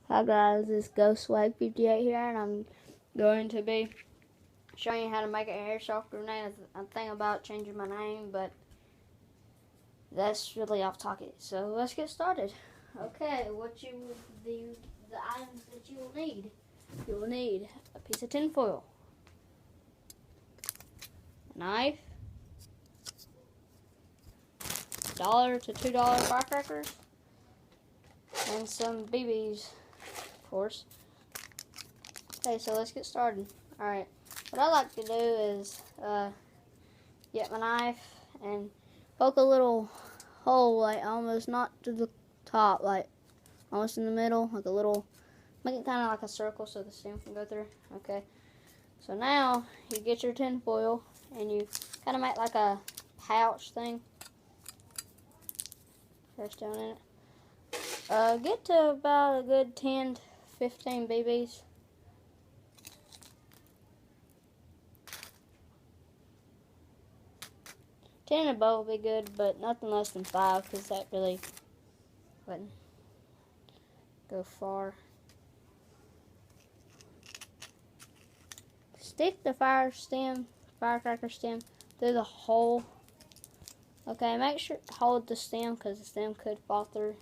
Hi guys, it's GhostSwag58 here, and I'm going to be showing you how to make an airsoft grenade. I'm thinking about changing my name, but that's really off topic. So let's get started. Okay, the items that you will need. You will need a piece of tin foil, a knife, $1 to $2 firecrackers, and some BBs, of course. Okay, so let's get started. Alright, what I like to do is get my knife and poke a little hole, like almost not to the top, like almost in the middle, like a little, make it kind of like a circle so the stem can go through. Okay, so now you get your tin foil and you kind of make like a pouch thing. Press down in it. Get to about a good 10 to 15 BBs. Ten and above will be good, but nothing less than 5, because that really wouldn't go far. Stick the firecracker stem through the hole. Okay, make sure to hold the stem, because the stem could fall through.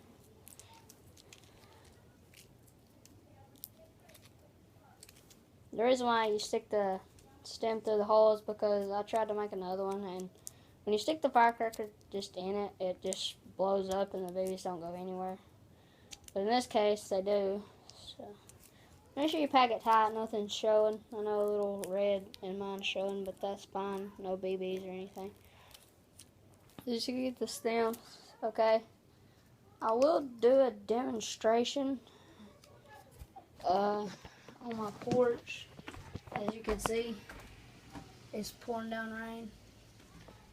The reason why you stick the stem through the hole is because I tried to make another one, and when you stick the firecracker just in it, it just blows up and the babies don't go anywhere. But in this case, they do. So make sure you pack it tight, nothing's showing. I know a little red in mine showing, but that's fine. No BBs or anything. Just get the stems, okay? I will do a demonstration on my porch. As you can see, it's pouring down rain,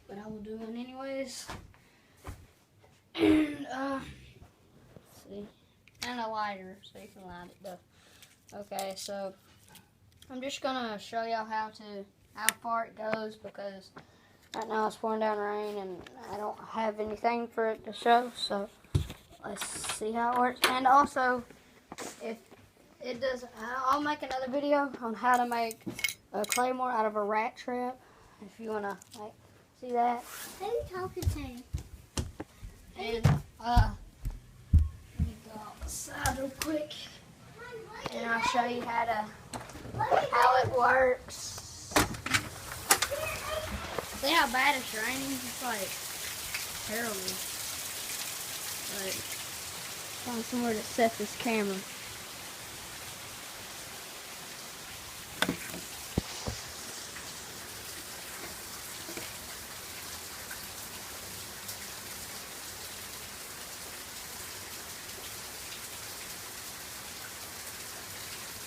but I will do it anyways. And let's see, and a lighter so you can light it though. Okay, so I'm just gonna show y'all how far it goes, because right now it's pouring down rain and I don't have anything for it to show. So let's see how it works. And also, if it doesn't, I'll make another video on how to make a claymore out of a rat trap. If you wanna like see that. Let me talk to him. And let me go outside real quick, and I'll show you how it works. See how bad it's raining? It's like terrible. But find somewhere to set this camera.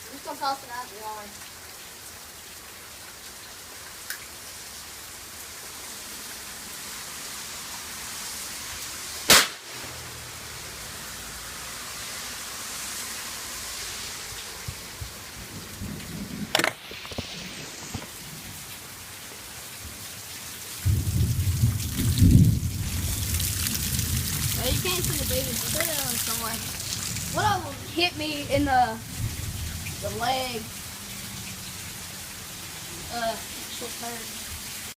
I'm just gonna toss it out the yard. Well, you can't see the babies, but they're down somewhere. One of them hit me in the leg. It just hurt.